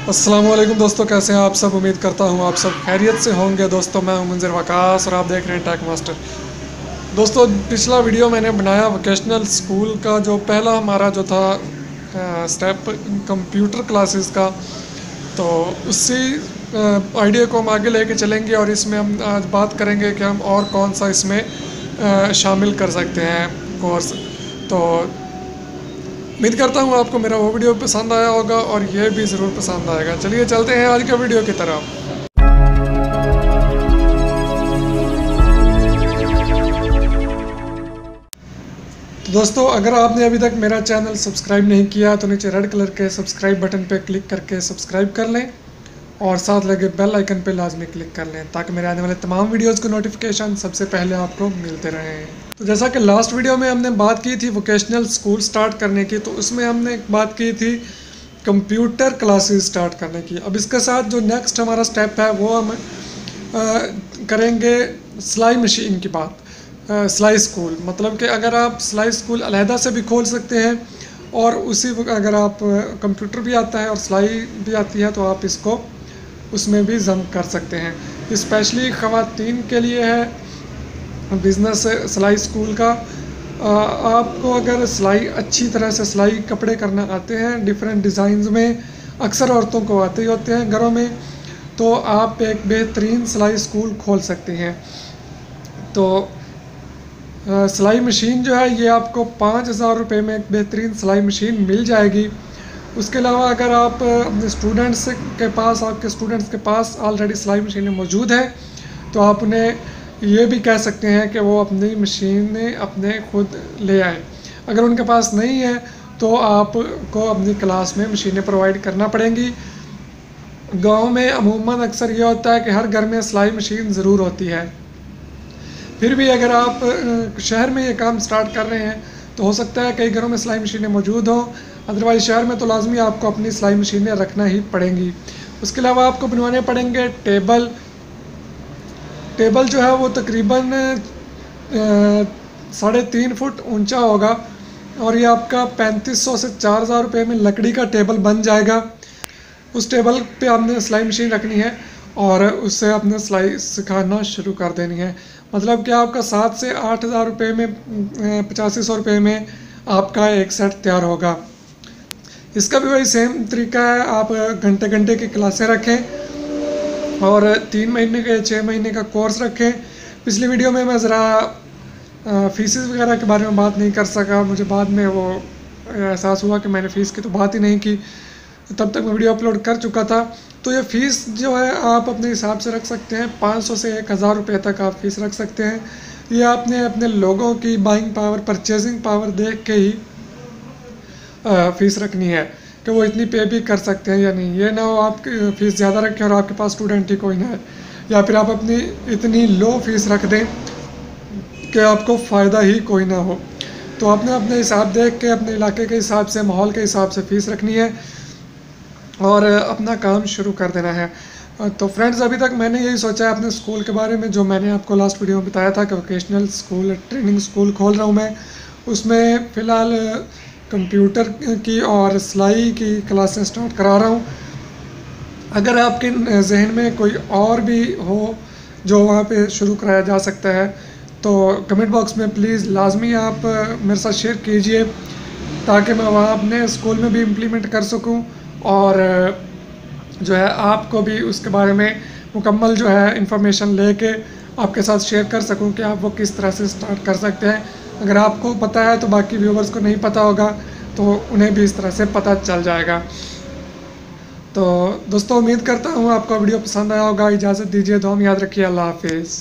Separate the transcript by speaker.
Speaker 1: अस्सलाम वालेकुम दोस्तों, कैसे हैं आप सब। उम्मीद करता हूं आप सब खैरियत से होंगे। दोस्तों मैं हूं मुंज़िर वकास और आप देख रहे हैं टेक मास्टर। दोस्तों पिछला वीडियो मैंने बनाया वोकेशनल स्कूल का, जो पहला हमारा जो था स्टेप कंप्यूटर क्लासेस का। तो उसी आइडिया को हम आगे लेके चलेंगे और इसमें हम आज बात करेंगे कि हम और कौन सा इसमें शामिल कर सकते हैं कोर्स। तो उम्मीद करता हूँ आपको मेरा वो वीडियो पसंद आया होगा और ये भी ज़रूर पसंद आएगा। चलिए चलते हैं आज के वीडियो की तरफ। तो दोस्तों अगर आपने अभी तक मेरा चैनल सब्सक्राइब नहीं किया तो नीचे रेड कलर के सब्सक्राइब बटन पे क्लिक करके सब्सक्राइब कर लें और साथ लगे बेल आइकन पे लाजमी क्लिक कर लें ताकि मेरे आने वाले तमाम वीडियोस को नोटिफिकेशन सबसे पहले आपको मिलते रहें। तो जैसा कि लास्ट वीडियो में हमने बात की थी वोकेशनल स्कूल स्टार्ट करने की, तो उसमें हमने बात की थी कंप्यूटर क्लासेस स्टार्ट करने की। अब इसके साथ जो नेक्स्ट हमारा स्टेप है वो हम करेंगे सिलाई मशीन की बात। सिलाई स्कूल मतलब कि अगर आप सिलाई स्कूल अलहदा से भी खोल सकते हैं और उसी अगर आप कंप्यूटर भी आता है और सिलाई भी आती है तो आप इसको उसमें भी जम कर सकते हैं। स्पेशली ख़वातीन के लिए है बिज़नेस सिलाई स्कूल का। आपको अगर सिलाई अच्छी तरह से सिलाई कपड़े करना आते हैं डिफरेंट डिज़ाइंस में, अक्सर औरतों को आते ही होते हैं घरों में, तो आप एक बेहतरीन सिलाई स्कूल खोल सकते हैं। तो सिलाई मशीन जो है ये आपको 5,000 रुपये में एक बेहतरीन सिलाई मशीन मिल जाएगी। उसके अलावा अगर आप अपने स्टूडेंट्स के पास आपके स्टूडेंट्स के पास ऑलरेडी सिलाई मशीनें मौजूद हैं तो आप उन्हें ये भी कह सकते हैं कि वो अपनी मशीनें अपने खुद ले आए। अगर उनके पास नहीं है तो आपको अपनी क्लास में मशीनें प्रोवाइड करना पड़ेंगी। गांव में अमूमन अक्सर ये होता है कि हर घर में सिलाई मशीन ज़रूर होती है। फिर भी अगर आप शहर में ये काम स्टार्ट कर रहे हैं तो हो सकता है कई घरों में सिलाई मशीनें मौजूद हों, अदरवाइज़ शहर में तो लाजमी आपको अपनी सिलाई मशीनें रखना ही पड़ेंगी। उसके अलावा आपको बनवाने पड़ेंगे टेबल जो है वो तकरीबन 3.5 फुट ऊंचा होगा और ये आपका 3500 से 4,000 रुपये में लकड़ी का टेबल बन जाएगा। उस टेबल पे आपने सिलाई मशीन रखनी है और उससे आपने सिलाई सिखाना शुरू कर देनी है। मतलब कि आपका 7 से 8,000 रुपये में 8500 रुपये में आपका एक सेट तैयार होगा। इसका भी वही सेम तरीका है, आप घंटे की क्लासें रखें और 3 महीने के 6 महीने का कोर्स रखें। पिछली वीडियो में मैं ज़रा फीसेस वगैरह के बारे में बात नहीं कर सका, मुझे बाद में वो एहसास हुआ कि मैंने फ़ीस की तो बात ही नहीं की, तब तक मैं वीडियो अपलोड कर चुका था। तो ये फ़ीस जो है आप अपने हिसाब से रख सकते हैं, 500 से 1,000 रुपये तक आप फ़ीस रख सकते हैं। ये आपने अपने लोगों की बाइंग पावर, परचेजिंग पावर देख के ही फ़ीस रखनी है कि वो इतनी पे भी कर सकते हैं या नहीं। ये ना हो आप फ़ीस ज़्यादा रखें और आपके पास स्टूडेंट ही कोई ना है, या फिर आप अपनी इतनी लो फीस रख दें कि आपको फ़ायदा ही कोई ना हो। तो आपने अपने हिसाब देख के, अपने इलाके के हिसाब से, माहौल के हिसाब से फ़ीस रखनी है और अपना काम शुरू कर देना है। तो फ्रेंड्स अभी तक मैंने यही सोचा है अपने स्कूल के बारे में, जो मैंने आपको लास्ट वीडियो में बताया था कि वोकेशनल स्कूल ट्रेनिंग स्कूल खोल रहा हूँ मैं। उसमें फ़िलहाल कंप्यूटर की और सिलाई की क्लासें स्टार्ट करा रहा हूँ। अगर आपके जहन में कोई और भी हो जो वहाँ पे शुरू कराया जा सकता है तो कमेंट बॉक्स में प्लीज़ लाजमी आप मेरे साथ शेयर कीजिए ताकि मैं वहाँ अपने स्कूल में भी इम्प्लीमेंट कर सकूँ और जो है आपको भी उसके बारे में मुकम्मल जो है इंफॉर्मेशन लेके आपके साथ शेयर कर सकूं कि आप वो किस तरह से स्टार्ट कर सकते हैं। अगर आपको पता है तो बाकी व्यूवर्स को नहीं पता होगा तो उन्हें भी इस तरह से पता चल जाएगा। तो दोस्तों उम्मीद करता हूँ आपको वीडियो पसंद आया होगा। इजाज़त दीजिए, दुआ में याद रखिए। अल्लाह हाफिज़।